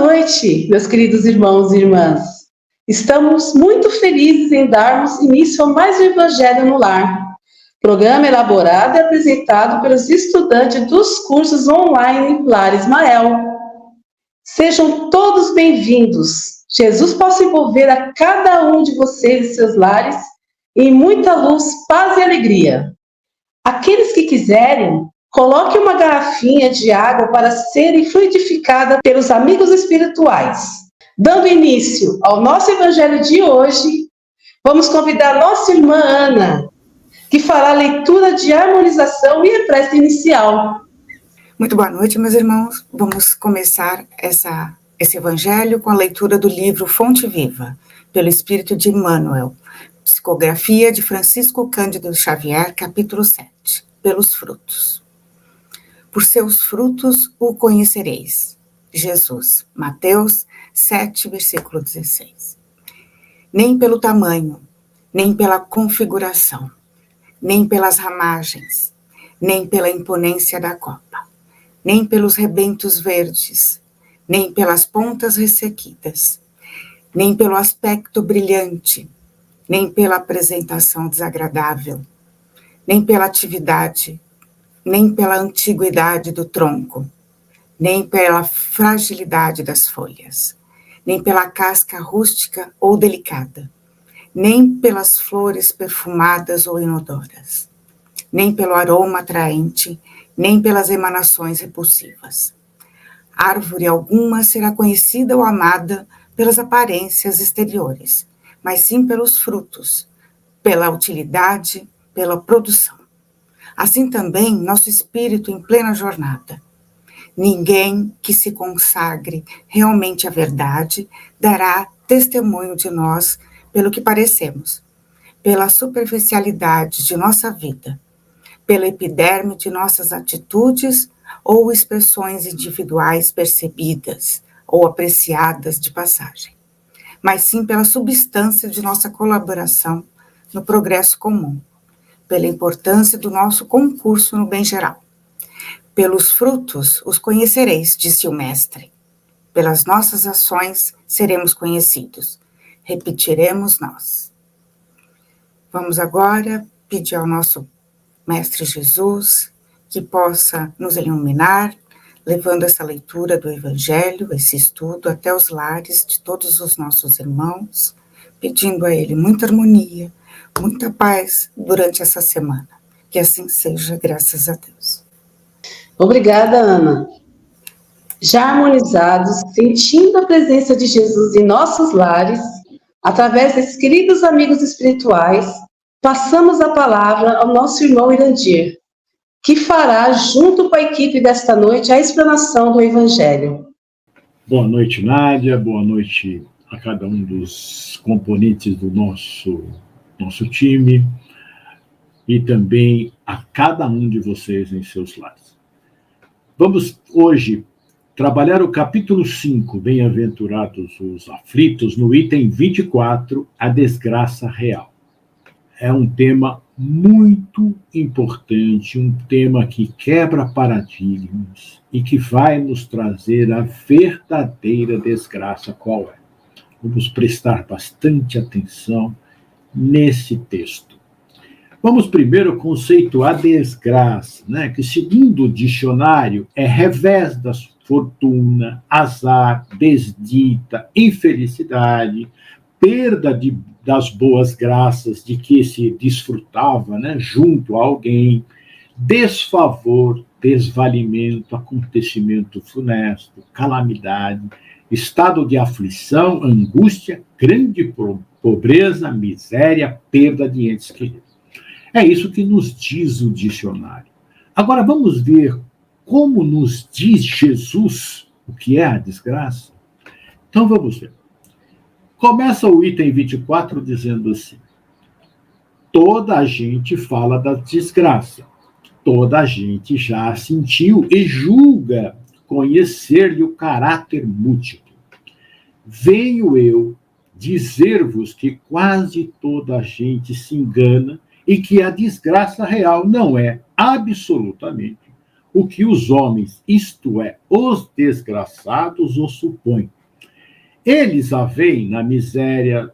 noite, meus queridos irmãos e irmãs. Estamos muito felizes em darmos início a mais um Evangelho no Lar, programa elaborado e apresentado pelos estudantes dos cursos online Lar Ismael. Sejam todos bem-vindos. Jesus possa envolver a cada um de vocês e seus lares em muita luz, paz e alegria. Aqueles que quiserem, coloque uma garrafinha de água para serem fluidificada pelos amigos espirituais. Dando início ao nosso Evangelho de hoje, vamos convidar nossa irmã Ana, que fará a leitura de harmonização e a prece inicial. Muito boa noite, meus irmãos. Vamos começar esse Evangelho com a leitura do livro Fonte Viva, pelo Espírito de Emmanuel, psicografia de Francisco Cândido Xavier, capítulo 7, pelos frutos. Por seus frutos o conhecereis. Jesus, Mateus 7, versículo 16. Nem pelo tamanho, nem pela configuração, nem pelas ramagens, nem pela imponência da copa, nem pelos rebentos verdes, nem pelas pontas ressequidas, nem pelo aspecto brilhante, nem pela apresentação desagradável, nem pela atividade, nem pela antiguidade do tronco, nem pela fragilidade das folhas, nem pela casca rústica ou delicada, nem pelas flores perfumadas ou inodoras, nem pelo aroma atraente, nem pelas emanações repulsivas. Árvore alguma será conhecida ou amada pelas aparências exteriores, mas sim pelos frutos, pela utilidade, pela produção. Assim também nosso espírito em plena jornada. Ninguém que se consagre realmente à verdade dará testemunho de nós pelo que parecemos, pela superficialidade de nossa vida, pela epiderme de nossas atitudes ou expressões individuais percebidas ou apreciadas de passagem, mas sim pela substância de nossa colaboração no progresso comum, pela importância do nosso concurso no bem geral. Pelos frutos os conhecereis, disse o Mestre. Pelas nossas ações seremos conhecidos. Repetiremos nós. Vamos agora pedir ao nosso Mestre Jesus que possa nos iluminar, levando essa leitura do Evangelho, esse estudo, até os lares de todos os nossos irmãos, pedindo a Ele muita harmonia, muita paz durante essa semana. Que assim seja, graças a Deus. Obrigada, Ana. Já harmonizados, sentindo a presença de Jesus em nossos lares, através desses queridos amigos espirituais, passamos a palavra ao nosso irmão Irandir, que fará, junto com a equipe desta noite, a explanação do Evangelho. Boa noite, Nádia. Boa noite a cada um dos componentes do nosso time e também a cada um de vocês em seus lares. Vamos hoje trabalhar o capítulo 5, Bem-aventurados os aflitos, no item 24, a desgraça real. É um tema muito importante, um tema que quebra paradigmas e que vai nos trazer a verdadeira desgraça qual é. Vamos prestar bastante atenção nesse texto. Vamos primeiro conceituar desgraça, né? Que segundo o dicionário é revés da fortuna, azar, desdita, infelicidade, perda das boas graças de que se desfrutava, né? Junto a alguém, desfavor, desvalimento, acontecimento funesto, calamidade, estado de aflição, angústia, grande pobreza, miséria, perda de entes queridos. É isso que nos diz o dicionário. Agora vamos ver como nos diz Jesus o que é a desgraça. Então vamos ver. Começa o item 24 dizendo assim: toda a gente fala da desgraça, toda a gente já a sentiu e julga conhecer-lhe o caráter múltiplo. Venho eu dizer-vos que quase toda a gente se engana e que a desgraça real não é absolutamente o que os homens, isto é, os desgraçados, o supõem, Eles a veem na miséria,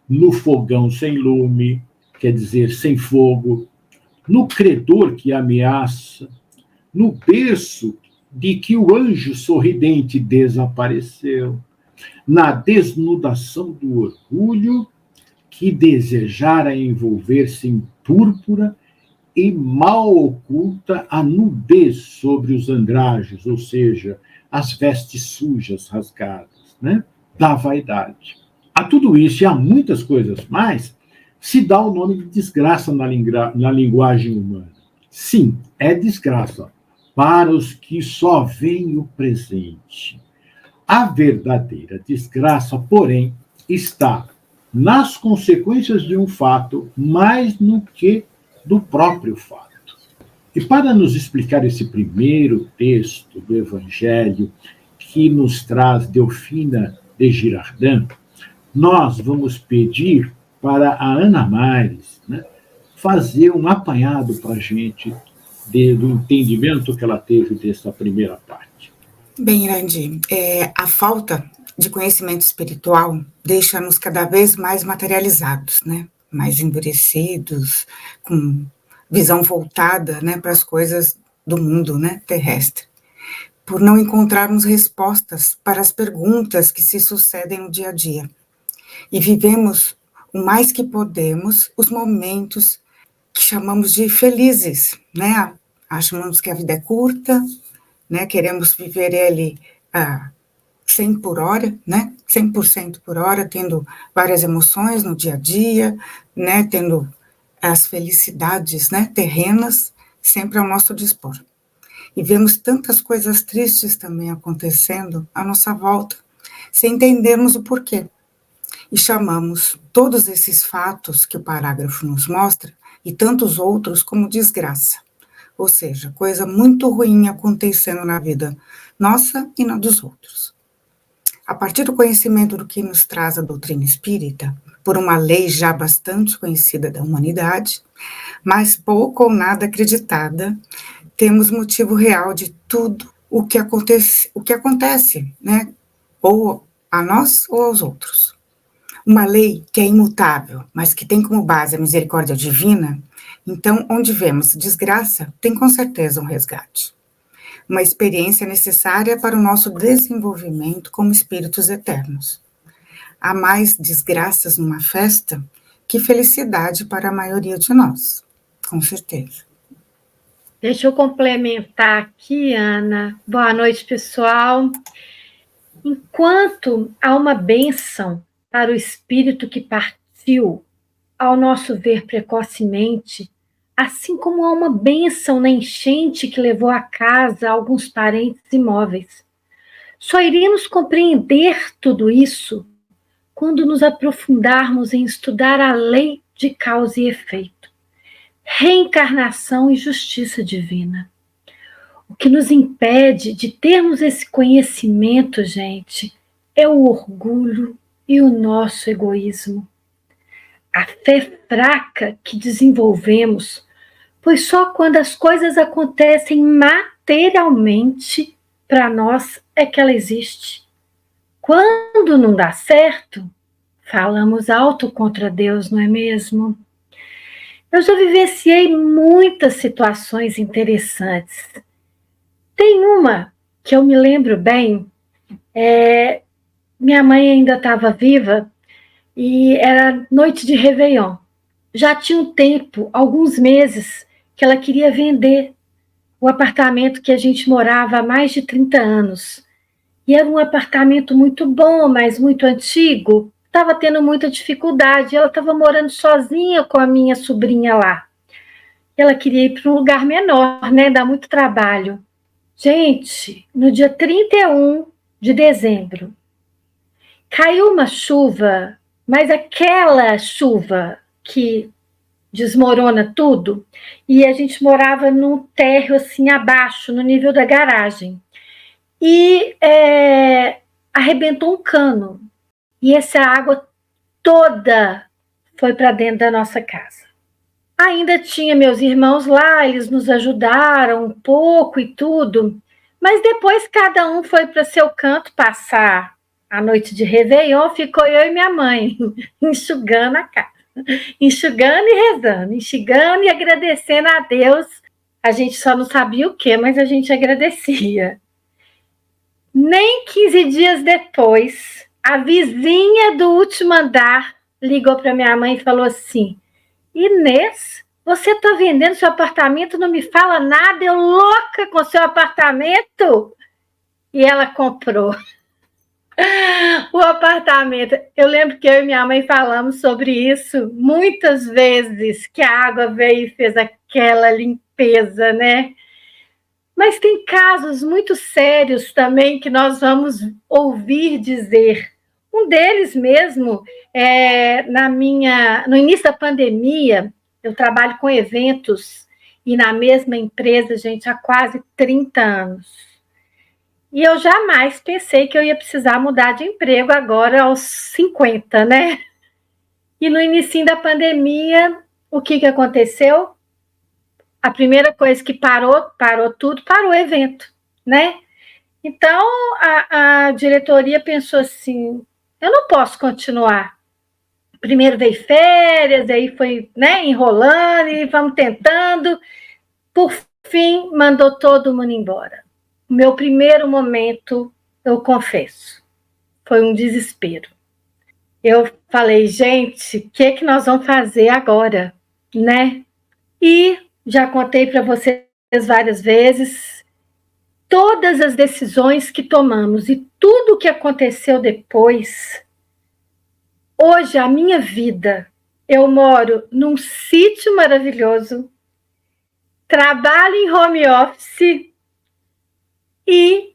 no fogão sem lume, quer dizer, sem fogo, no credor que ameaça, no berço de que o anjo sorridente desapareceu, na desnudação do orgulho que desejara envolver-se em púrpura e mal oculta a nudez sobre os andrajos, ou seja, as vestes sujas, rasgadas, né? Da vaidade. A tudo isso e a muitas coisas mais, se dá o nome de desgraça na linguagem humana. Sim, é desgraça para os que só veem o presente. A verdadeira desgraça, porém, está nas consequências de um fato mais no que do próprio fato. E para nos explicar esse primeiro texto do Evangelho que nos traz Delfina de Girardin, nós vamos pedir para a Ana Mares, né, fazer um apanhado para a gente do entendimento que ela teve dessa primeira parte. Bem, Irandi, a falta de conhecimento espiritual deixa-nos cada vez mais materializados, né? Mais endurecidos, com visão voltada, né, para as coisas do mundo, né, terrestre, por não encontrarmos respostas para as perguntas que se sucedem no dia a dia. E vivemos o mais que podemos os momentos que chamamos de felizes, né? Achamos que a vida é curta, né? Queremos viver ele a 100 por hora, né? 100% por hora, tendo várias emoções no dia a dia, né? Tendo as felicidades, né, terrenas sempre ao nosso dispor. E vemos tantas coisas tristes também acontecendo à nossa volta, sem entendermos o porquê. E chamamos todos esses fatos que o parágrafo nos mostra, e tantos outros, como desgraça. Ou seja, coisa muito ruim acontecendo na vida nossa e na dos outros. A partir do conhecimento do que nos traz a doutrina espírita, por uma lei já bastante conhecida da humanidade, mas pouco ou nada acreditada, temos motivo real de tudo o que acontece, né? Ou a nós ou aos outros. Uma lei que é imutável, mas que tem como base a misericórdia divina, então, onde vemos desgraça, tem com certeza um resgate. Uma experiência necessária para o nosso desenvolvimento como espíritos eternos. Há mais desgraças numa festa que felicidade para a maioria de nós, com certeza. Deixa eu complementar aqui, Ana. Boa noite, pessoal. Enquanto há uma bênção para o espírito que partiu, ao nosso ver precocemente, assim como há uma bênção na enchente que levou à casa alguns parentes imóveis. Só iremos compreender tudo isso quando nos aprofundarmos em estudar a lei de causa e efeito, reencarnação e justiça divina. O que nos impede de termos esse conhecimento, gente, é o orgulho e o nosso egoísmo. A fé fraca que desenvolvemos, pois só quando as coisas acontecem materialmente para nós é que ela existe. Quando não dá certo, falamos alto contra Deus, não é mesmo? Eu já vivenciei muitas situações interessantes. Tem uma que eu me lembro bem, minha mãe ainda estava viva e era noite de Réveillon. Já tinha um tempo, alguns meses, que ela queria vender o apartamento que a gente morava há mais de 30 anos. E era um apartamento muito bom, mas muito antigo. Estava tendo muita dificuldade. Ela estava morando sozinha com a minha sobrinha lá. Ela queria ir para um lugar menor, né? Dá muito trabalho. Gente, no dia 31 de dezembro, caiu uma chuva, mas aquela chuva que desmorona tudo, e a gente morava num térreo assim abaixo, no nível da garagem. E arrebentou um cano. E essa água toda foi para dentro da nossa casa. Ainda tinha meus irmãos lá, eles nos ajudaram um pouco e tudo, mas depois cada um foi para seu canto passar A noite de Réveillon ficou eu e minha mãe enxugando a casa, enxugando e rezando, enxugando e agradecendo a Deus. A gente só não sabia o que, mas a gente agradecia. Nem 15 dias depois, a vizinha do último andar ligou para minha mãe e falou assim: Inês, você está vendendo seu apartamento, não me fala nada, eu louca com seu apartamento. E ela comprou o apartamento. Eu lembro que eu e minha mãe falamos sobre isso muitas vezes, que a água veio e fez aquela limpeza, né? Mas tem casos muito sérios também que nós vamos ouvir dizer. Um deles mesmo, no início da pandemia, eu trabalho com eventos e na mesma empresa, gente, há quase 30 anos. E eu jamais pensei que eu ia precisar mudar de emprego agora aos 50, né? E no início da pandemia, o que aconteceu? A primeira coisa que parou tudo, parou o evento, né? Então, a diretoria pensou assim, eu não posso continuar. Primeiro veio férias, aí foi, né, enrolando e vamos tentando. Por fim, mandou todo mundo embora. O meu primeiro momento, eu confesso, foi um desespero. Eu falei, gente, o que nós vamos fazer agora, né? E já contei para vocês várias vezes, todas as decisões que tomamos e tudo o que aconteceu depois. Hoje, a minha vida, eu moro num sítio maravilhoso, trabalho em home office e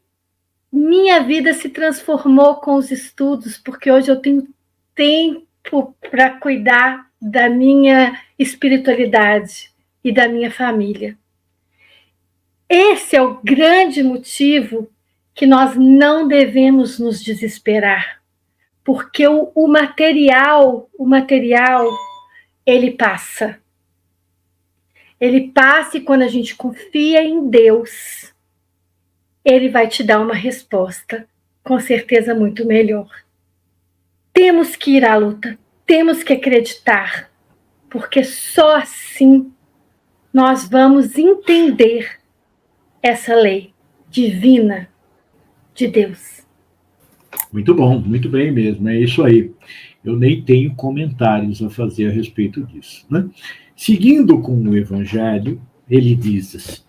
minha vida se transformou com os estudos, porque hoje eu tenho tempo para cuidar da minha espiritualidade e da minha família. Esse é o grande motivo que nós não devemos nos desesperar, porque o material, ele passa. Ele passa e quando a gente confia em Deus, Ele vai te dar uma resposta, com certeza muito melhor. Temos que ir à luta, temos que acreditar, porque só assim nós vamos entender essa lei divina de Deus. Muito bom, muito bem mesmo, é isso aí. Eu nem tenho comentários a fazer a respeito disso, né? Seguindo com o Evangelho, ele diz assim: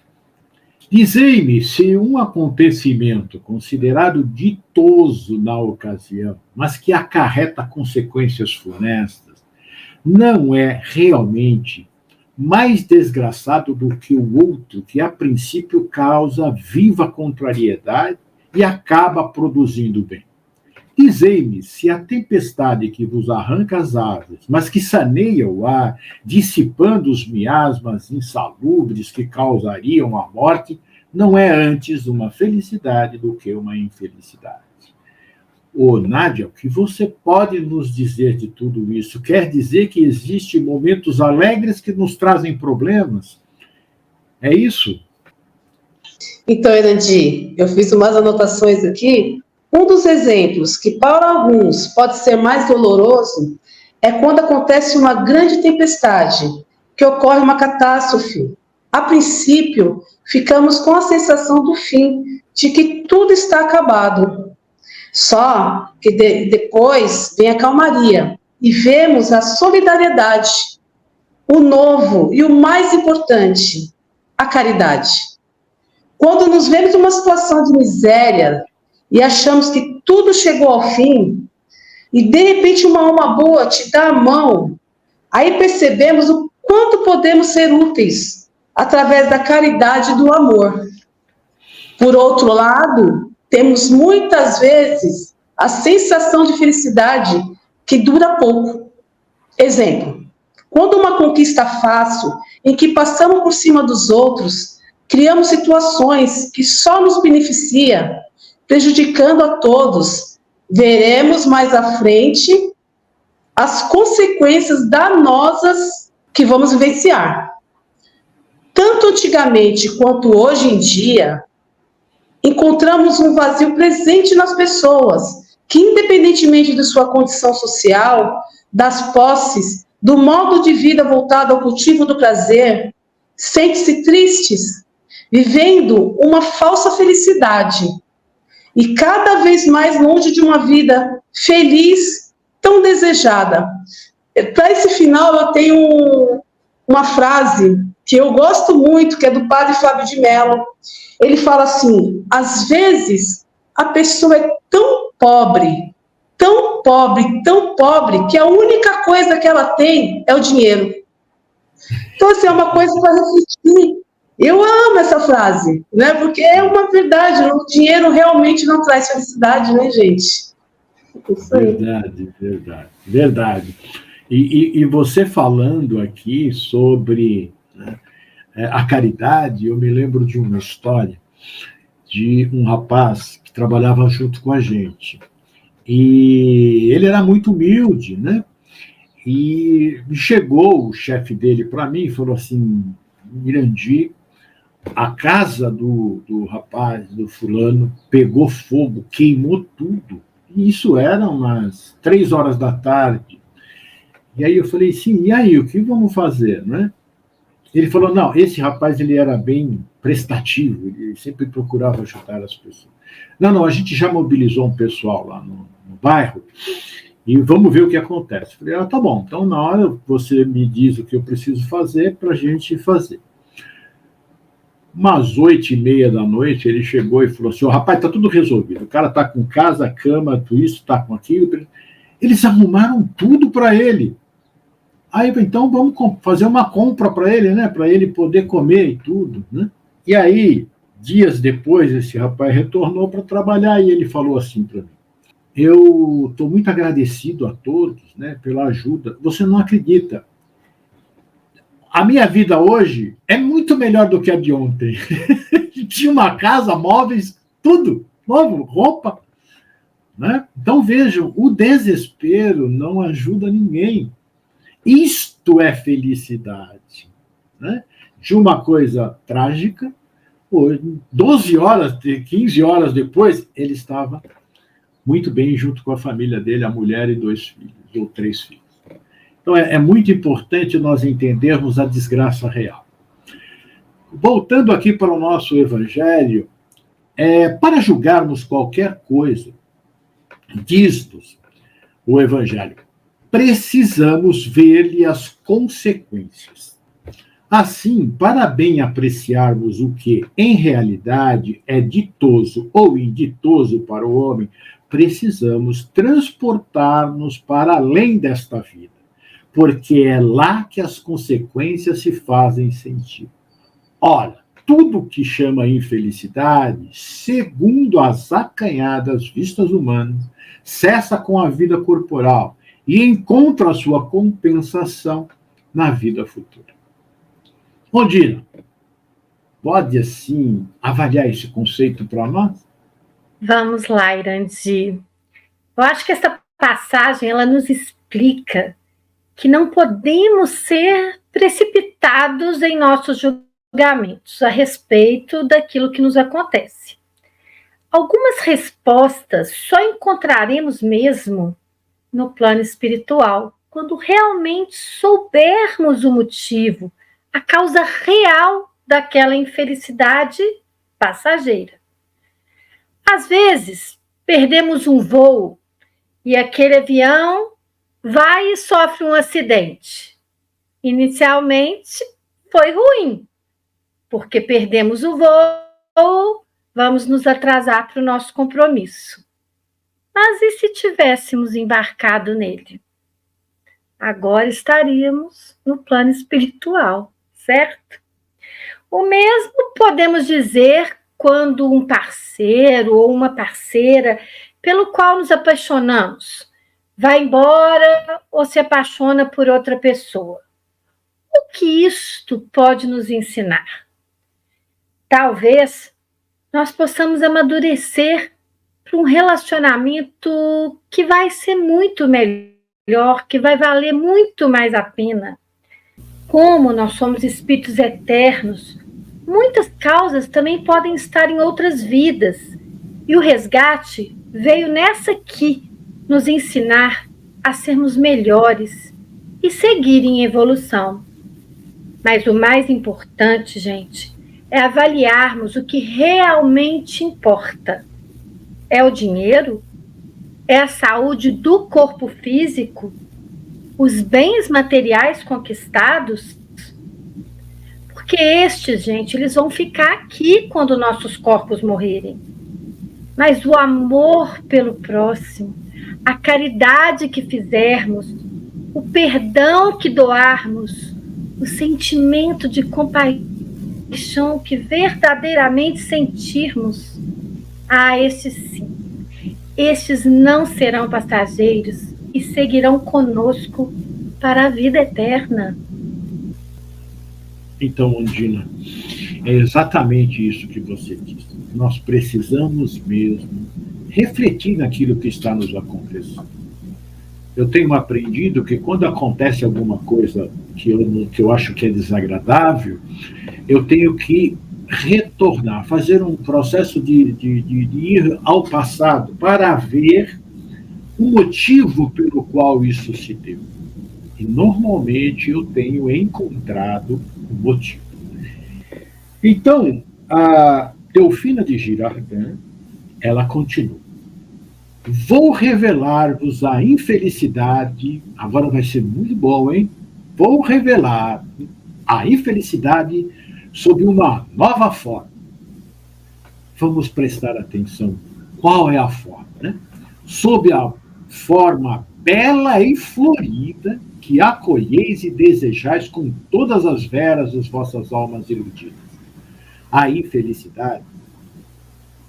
dizei-me se um acontecimento considerado ditoso na ocasião, mas que acarreta consequências funestas, não é realmente mais desgraçado do que o outro, que a princípio causa viva contrariedade e acaba produzindo bem. Dizei-me se a tempestade que vos arranca as asas, mas que saneia o ar, dissipando os miasmas insalubres que causariam a morte, não é antes uma felicidade do que uma infelicidade. Ô, Nádia, o que você pode nos dizer de tudo isso? Quer dizer que existem momentos alegres que nos trazem problemas? É isso? Então, Erandi, eu fiz umas anotações aqui. Um dos exemplos que para alguns pode ser mais doloroso é quando acontece uma grande tempestade, que ocorre uma catástrofe. A princípio, ficamos com a sensação do fim, de que tudo está acabado. Só que depois vem a calmaria e vemos a solidariedade, o novo e o mais importante, a caridade. Quando nos vemos numa situação de miséria e achamos que tudo chegou ao fim, e de repente uma alma boa te dá a mão, aí percebemos o quanto podemos ser úteis através da caridade e do amor. Por outro lado, temos muitas vezes a sensação de felicidade que dura pouco. Exemplo, quando uma conquista fácil, em que passamos por cima dos outros, criamos situações que só nos beneficia, prejudicando a todos, veremos mais à frente as consequências danosas que vamos vivenciar. Tanto antigamente quanto hoje em dia, encontramos um vazio presente nas pessoas que, independentemente de sua condição social, das posses, do modo de vida voltado ao cultivo do prazer, sente-se tristes, vivendo uma falsa felicidade e cada vez mais longe de uma vida feliz, tão desejada. Para esse final, eu tenho uma frase que eu gosto muito, que é do padre Fábio de Mello. Ele fala assim: às vezes a pessoa é tão pobre, tão pobre, tão pobre, que a única coisa que ela tem é o dinheiro. Então, assim, é uma coisa para refletir. Eu amo essa frase, né? Porque é uma verdade. O dinheiro realmente não traz felicidade, né, gente? Isso aí. Verdade. E você falando aqui sobre, né, a caridade, eu me lembro de uma história de um rapaz que trabalhava junto com a gente. E ele era muito humilde, né? E chegou o chefe dele para mim e falou assim: Mirandi, a casa do rapaz, do fulano, pegou fogo, queimou tudo. E isso era umas 3 horas da tarde. E aí eu falei, sim, e aí, o que vamos fazer, né? Ele falou, não, esse rapaz, ele era bem prestativo, ele sempre procurava ajudar as pessoas. Não, a gente já mobilizou um pessoal lá no bairro, e vamos ver o que acontece. Eu falei, tá bom, então na hora você me diz o que eu preciso fazer para a gente fazer. Umas 8h30 da noite, ele chegou e falou assim, rapaz, tá tudo resolvido, o cara tá com casa, cama, tudo isso, tá com aquilo. Eles arrumaram tudo para ele. Aí, então, vamos fazer uma compra para ele, né? Para ele poder comer e tudo, né? E aí, dias depois, esse rapaz retornou para trabalhar e ele falou assim para mim: eu estou muito agradecido a todos, né, pela ajuda. Você não acredita. A minha vida hoje é muito melhor do que a de ontem. Tinha uma casa, móveis, tudo, novo, roupa. Né? Então, vejam, o desespero não ajuda ninguém. Isto é felicidade. Né? De uma coisa trágica, 12 horas, 15 horas depois, ele estava muito bem junto com a família dele, a mulher e 2 filhos, ou 3 filhos. Então, é muito importante nós entendermos a desgraça real. Voltando aqui para o nosso evangelho, para julgarmos qualquer coisa, diz-nos o evangelho, precisamos ver-lhe as consequências. Assim, para bem apreciarmos o que, em realidade, é ditoso ou inditoso para o homem, precisamos transportar-nos para além desta vida, porque é lá que as consequências se fazem sentir. Ora, tudo que chama infelicidade, segundo as acanhadas vistas humanas, cessa com a vida corporal e encontra a sua compensação na vida futura. Ondina, pode, assim, avaliar esse conceito para nós? Vamos lá, Irandi. Eu acho que essa passagem, ela nos explica que não podemos ser precipitados em nossos julgamentos a respeito daquilo que nos acontece. Algumas respostas só encontraremos mesmo no plano espiritual, quando realmente soubermos o motivo, a causa real daquela infelicidade passageira. Às vezes, perdemos um voo e aquele avião vai e sofre um acidente. Inicialmente, foi ruim, porque perdemos o voo, vamos nos atrasar para o nosso compromisso. Mas e se tivéssemos embarcado nele? Agora estaríamos no plano espiritual, certo? O mesmo podemos dizer quando um parceiro ou uma parceira pelo qual nos apaixonamos vai embora ou se apaixona por outra pessoa. O que isto pode nos ensinar? Talvez nós possamos amadurecer para um relacionamento que vai ser muito melhor, que vai valer muito mais a pena. Como nós somos espíritos eternos, muitas causas também podem estar em outras vidas, e o resgate veio nessa aqui nos ensinar a sermos melhores e seguir em evolução. Mas o mais importante, gente, é avaliarmos o que realmente importa. É o dinheiro? É a saúde do corpo físico? Os bens materiais conquistados? Porque estes, gente, eles vão ficar aqui quando nossos corpos morrerem. Mas o amor pelo próximo, a caridade que fizermos, o perdão que doarmos, o sentimento de compaixão que verdadeiramente sentirmos, estes sim, estes não serão passageiros e seguirão conosco para a vida eterna. Então, Undina, é exatamente isso que você disse. Nós precisamos mesmo refletir naquilo que está nos acontecendo. Eu tenho aprendido que quando acontece alguma coisa que eu acho que é desagradável, eu tenho que retornar, fazer um processo de ir ao passado para ver o motivo pelo qual isso se deu. E normalmente eu tenho encontrado o motivo. Então, a Delfina de Girardin, ela continua. Vou revelar-vos a infelicidade, agora vai ser muito bom, hein? Vou revelar a infelicidade sob uma nova forma. Vamos prestar atenção. Qual é a forma, né? Sob a forma bela e florida que acolheis e desejais com todas as veras das vossas almas iludidas. A infelicidade,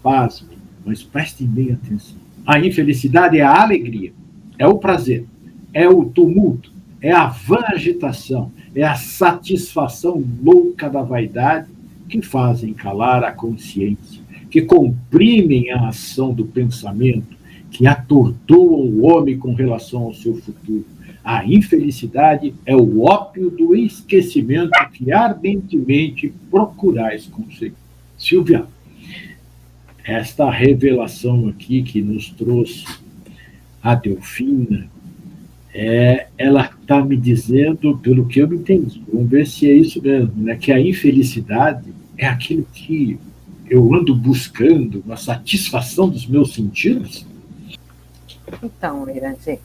pasmem, mas prestem bem atenção. A infelicidade é a alegria, é o prazer, é o tumulto, é a vã agitação, é a satisfação louca da vaidade que fazem calar a consciência, que comprimem a ação do pensamento, que atordoam o homem com relação ao seu futuro. A infelicidade é o ópio do esquecimento que ardentemente procurais conseguir. Silvia, esta revelação aqui que nos trouxe a Delfina, ela está me dizendo, pelo que eu me entendi, vamos ver se é isso mesmo, né? Que a infelicidade é aquilo que eu ando buscando, a satisfação dos meus sentidos. Então, Mirante,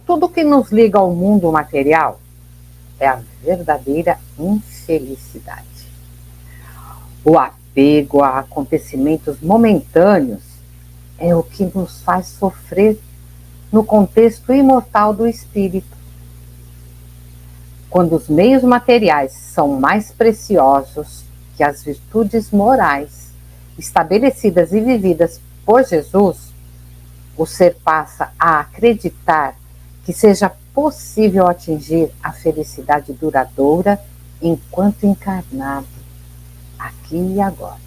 tudo que nos liga ao mundo material é a verdadeira infelicidade. O apego a acontecimentos momentâneos é o que nos faz sofrer no contexto imortal do espírito. Quando os meios materiais são mais preciosos que as virtudes morais estabelecidas e vividas por Jesus, o ser passa a acreditar que seja possível atingir a felicidade duradoura enquanto encarnado, aqui e agora,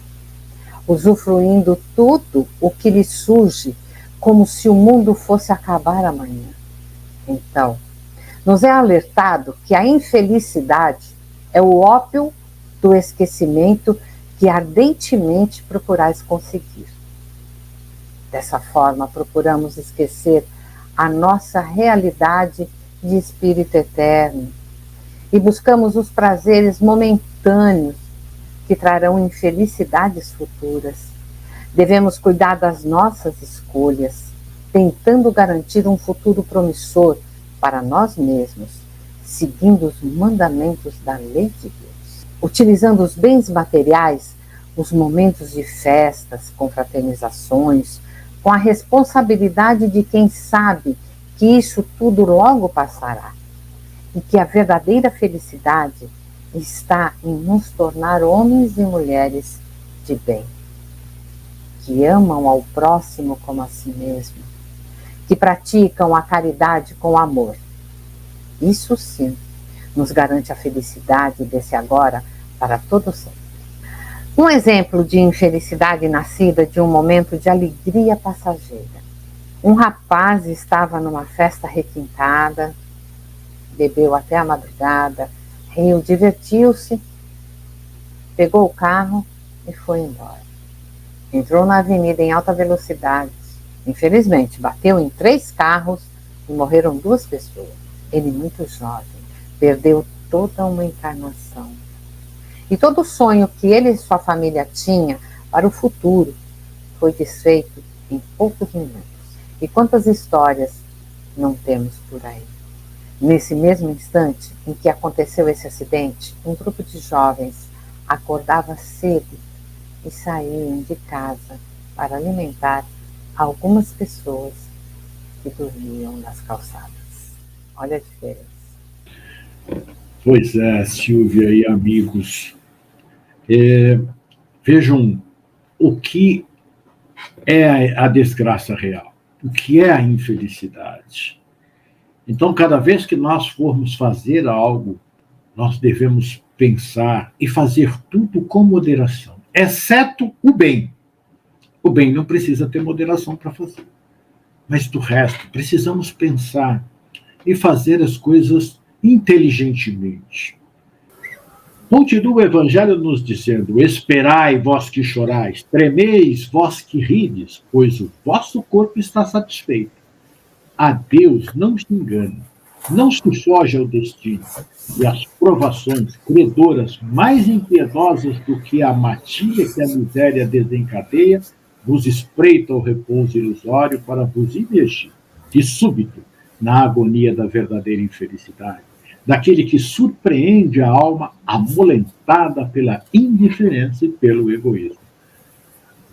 usufruindo tudo o que lhe surge como se o mundo fosse acabar amanhã. Então, nos é alertado que a infelicidade é o ópio do esquecimento que ardentemente procurais conseguir. Dessa forma, procuramos esquecer a nossa realidade de espírito eterno e buscamos os prazeres momentâneos que trarão infelicidades futuras. Devemos cuidar das nossas escolhas, tentando garantir um futuro promissor para nós mesmos, seguindo os mandamentos da lei de Deus. Utilizando os bens materiais, os momentos de festas, confraternizações, com a responsabilidade de quem sabe que isso tudo logo passará e que a verdadeira felicidade está em nos tornar homens e mulheres de bem, que amam ao próximo como a si mesmo, que praticam a caridade com amor. Isso sim nos garante a felicidade desse agora para todo sempre. Um exemplo de infelicidade nascida de um momento de alegria passageira. Um rapaz estava numa festa requintada, bebeu até a madrugada, riu, divertiu-se, pegou o carro e foi embora. Entrou na avenida em alta velocidade, Infelizmente, bateu em 3 carros e morreram 2 pessoas. Ele, muito jovem, perdeu toda uma encarnação. E todo o sonho que ele e sua família tinha para o futuro foi desfeito em poucos minutos. E quantas histórias não temos por aí? Nesse mesmo instante em que aconteceu esse acidente, um grupo de jovens acordava cedo e saíam de casa para alimentar algumas pessoas que dormiam nas calçadas. Olha a diferença. Pois é, Silvia e amigos. Vejam o que é a desgraça real, o que é a infelicidade. Então, cada vez que nós formos fazer algo, nós devemos pensar e fazer tudo com moderação, exceto o bem. O bem não precisa ter moderação para fazer. Mas do resto, precisamos pensar e fazer as coisas inteligentemente. Continua o Evangelho nos dizendo: esperai, vós que chorais, tremeis, vós que rides, pois o vosso corpo está satisfeito. A Deus não se engana, não se foge ao destino, e as provações credoras mais impiedosas do que a matilha que a miséria desencadeia, vos espreita o repouso ilusório para vos imergir, de súbito, na agonia da verdadeira infelicidade, daquele que surpreende a alma amolentada pela indiferença e pelo egoísmo.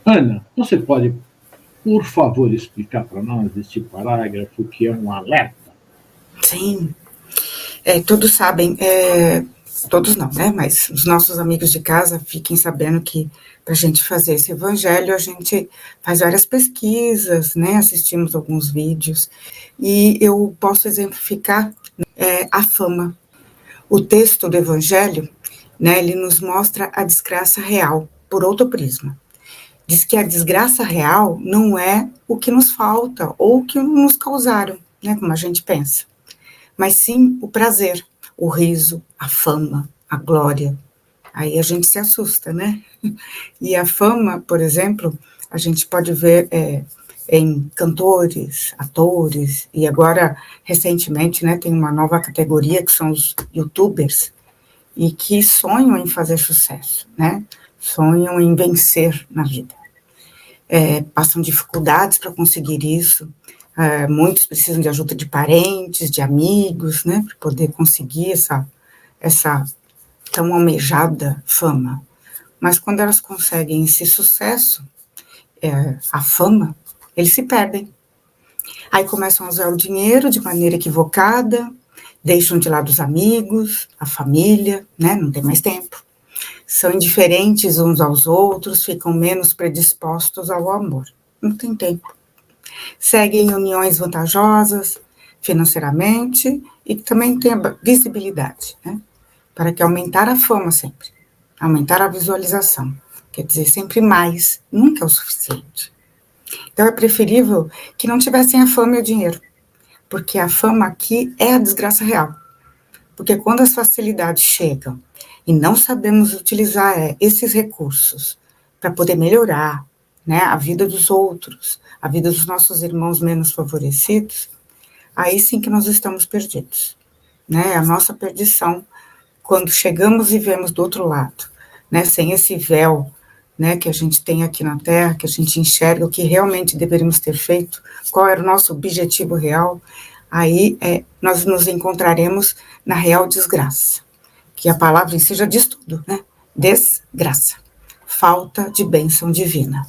Ana, você pode, por favor, explicar para nós este parágrafo que é um alerta? Sim. Todos sabem, todos não, né? Mas os nossos amigos de casa fiquem sabendo que para a gente fazer esse evangelho, a gente faz várias pesquisas, né? Assistimos alguns vídeos, e eu posso exemplificar a fama. O texto do evangelho, né, ele nos mostra a desgraça real, por outro prisma. Diz que a desgraça real não é o que nos falta ou o que nos causaram, né, como a gente pensa, mas sim o prazer, o riso, a fama, a glória. Aí a gente se assusta, né? E a fama, por exemplo, a gente pode ver em cantores, atores, e agora, recentemente, né, tem uma nova categoria que são os youtubers, e que sonham em fazer sucesso, né? Sonham em vencer na vida. Passam dificuldades para conseguir isso, muitos precisam de ajuda de parentes, de amigos, né, para poder conseguir essa tão almejada fama. Mas quando elas conseguem esse sucesso, a fama, eles se perdem. Aí começam a usar o dinheiro de maneira equivocada, deixam de lado os amigos, a família, né, não tem mais tempo. São indiferentes uns aos outros, ficam menos predispostos ao amor. Não tem tempo. Seguem uniões vantajosas financeiramente e também tem a visibilidade, né? Para que aumentar a fama sempre, aumentar a visualização. Quer dizer, sempre mais, nunca é o suficiente. Então é preferível que não tivessem a fama e o dinheiro, porque a fama aqui é a desgraça real. Porque quando as facilidades chegam e não sabemos utilizar esses recursos para poder melhorar, né, a vida dos outros, a vida dos nossos irmãos menos favorecidos, aí sim que nós estamos perdidos, né, a nossa perdição, quando chegamos e vemos do outro lado, né, sem esse véu, né, que a gente tem aqui na Terra, que a gente enxerga o que realmente deveríamos ter feito, qual era o nosso objetivo real, aí nós nos encontraremos na real desgraça, que a palavra em si já diz tudo, né, desgraça, falta de bênção divina.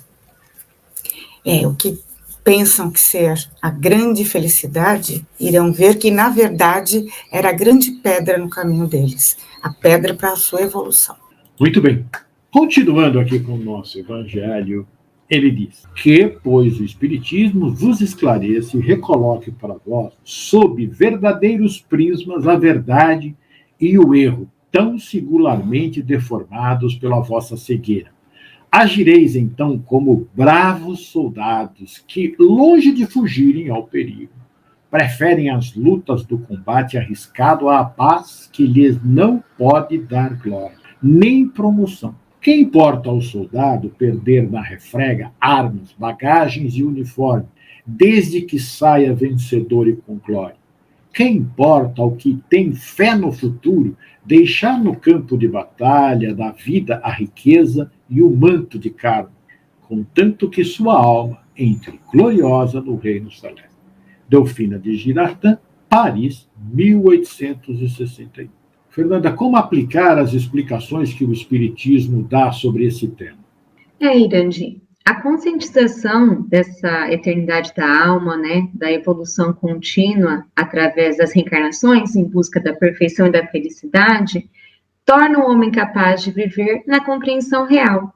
O que pensam que ser a grande felicidade, irão ver que, na verdade, era a grande pedra no caminho deles, a pedra para a sua evolução. Muito bem. Continuando aqui com o nosso evangelho, ele diz: que, pois, o Espiritismo vos esclareça e recoloque para vós, sob verdadeiros prismas, a verdade e o erro, tão singularmente deformados pela vossa cegueira. Agireis, então, como bravos soldados que, longe de fugirem ao perigo, preferem as lutas do combate arriscado à paz que lhes não pode dar glória, nem promoção. Que importa ao soldado perder na refrega armas, bagagens e uniforme, desde que saia vencedor e com glória. Quem importa ao que tem fé no futuro deixar no campo de batalha da vida a riqueza e o manto de carne, contanto que sua alma entre gloriosa no reino celeste. Delfina de Girardin, Paris, 1861. Fernanda, como aplicar as explicações que o Espiritismo dá sobre esse tema? Irandi, a conscientização dessa eternidade da alma, né, da evolução contínua através das reencarnações em busca da perfeição e da felicidade, torna o homem capaz de viver na compreensão real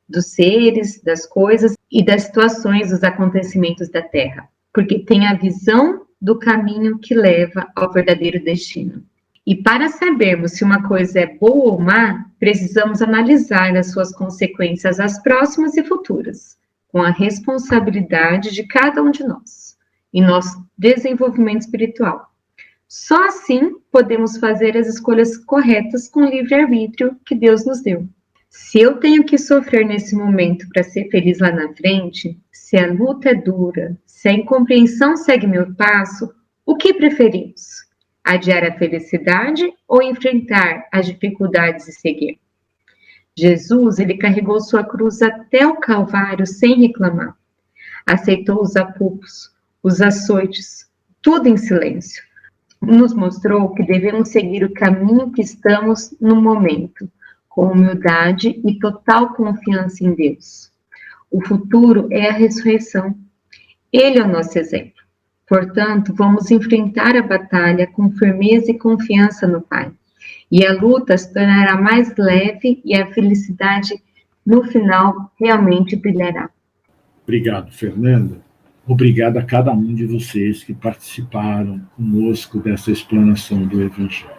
dos seres, das coisas e das situações, dos acontecimentos da Terra, porque tem a visão do caminho que leva ao verdadeiro destino. E para sabermos se uma coisa é boa ou má, precisamos analisar as suas consequências, as próximas e futuras, com a responsabilidade de cada um de nós, em nosso desenvolvimento espiritual. Só assim podemos fazer as escolhas corretas com o livre-arbítrio que Deus nos deu. Se eu tenho que sofrer nesse momento para ser feliz lá na frente, se a luta é dura, se a incompreensão segue meu passo, o que preferimos? Adiar a felicidade ou enfrentar as dificuldades e seguir? Jesus, ele carregou sua cruz até o Calvário sem reclamar. Aceitou os apupos, os açoites, tudo em silêncio. Nos mostrou que devemos seguir o caminho que estamos no momento, com humildade e total confiança em Deus. O futuro é a ressurreição. Ele é o nosso exemplo. Portanto, vamos enfrentar a batalha com firmeza e confiança no Pai. E a luta se tornará mais leve e a felicidade, no final, realmente brilhará. Obrigado, Fernanda. Obrigado a cada um de vocês que participaram conosco dessa explanação do Evangelho.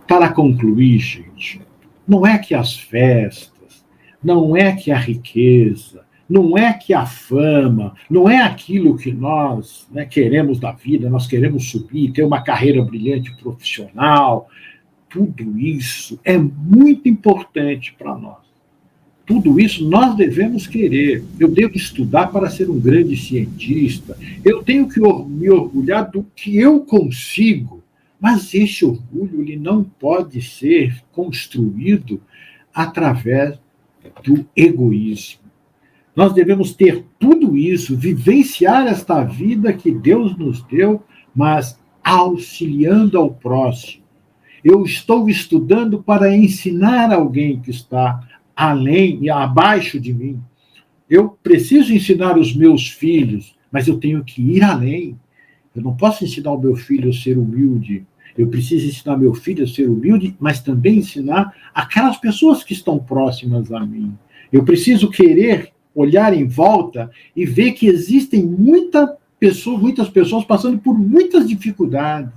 Para concluir, gente, não é que as festas, não é que a riqueza, não é que a fama, não é aquilo que nós queremos da vida, nós queremos subir, ter uma carreira brilhante profissional. Tudo isso é muito importante para nós. Tudo isso nós devemos querer. Eu devo estudar para ser um grande cientista. Eu tenho que me orgulhar do que eu consigo. Mas esse orgulho ele não pode ser construído através do egoísmo. Nós devemos ter tudo isso, vivenciar esta vida que Deus nos deu, mas auxiliando ao próximo. Eu estou estudando para ensinar alguém que está além e abaixo de mim. Eu preciso ensinar os meus filhos, mas eu tenho que ir além. Eu não posso ensinar o meu filho a ser humilde. Eu preciso ensinar meu filho a ser humilde, mas também ensinar aquelas pessoas que estão próximas a mim. Eu preciso querer olhar em volta e ver que existem muitas pessoas passando por muitas dificuldades,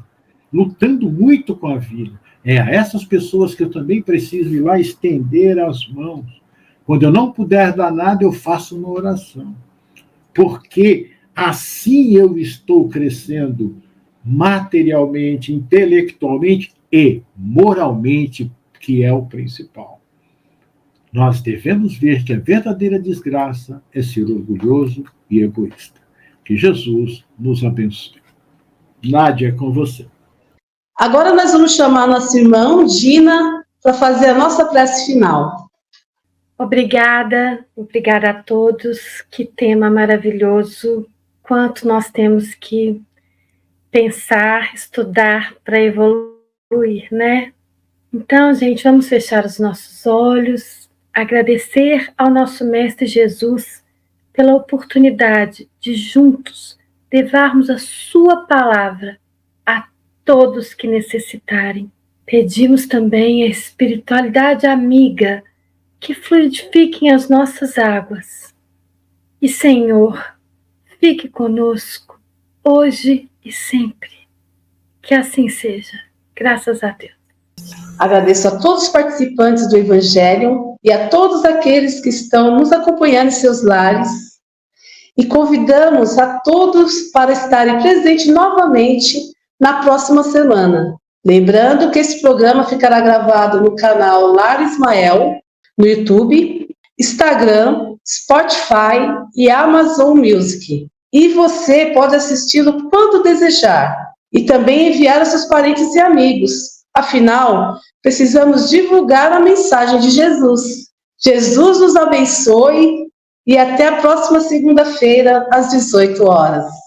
lutando muito com a vida. É a essas pessoas que eu também preciso ir lá estender as mãos. Quando eu não puder dar nada, eu faço uma oração. Porque assim eu estou crescendo materialmente, intelectualmente e moralmente, que é o principal. Nós devemos ver que a verdadeira desgraça é ser orgulhoso e egoísta. Que Jesus nos abençoe. Nádia, é com você. Agora nós vamos chamar nossa irmã Gina para fazer a nossa prece final. Obrigada a todos. Que tema maravilhoso. Quanto nós temos que pensar, estudar para evoluir, né? Então, gente, vamos fechar os nossos olhos, agradecer ao nosso Mestre Jesus pela oportunidade de juntos levarmos a sua palavra a todos que necessitarem. Pedimos também a espiritualidade amiga que fluidifiquem as nossas águas. E, Senhor, fique conosco hoje e sempre. Que assim seja. Graças a Deus. Agradeço a todos os participantes do Evangelho e a todos aqueles que estão nos acompanhando em seus lares. E convidamos a todos para estarem presentes novamente na próxima semana. Lembrando que esse programa ficará gravado no canal Lar Ismael, no YouTube, Instagram, Spotify e Amazon Music. e você pode assisti-lo quando desejar e também enviar aos seus parentes e amigos. Afinal, precisamos divulgar a mensagem de Jesus. Jesus nos abençoe e até a próxima segunda-feira, às 18 horas.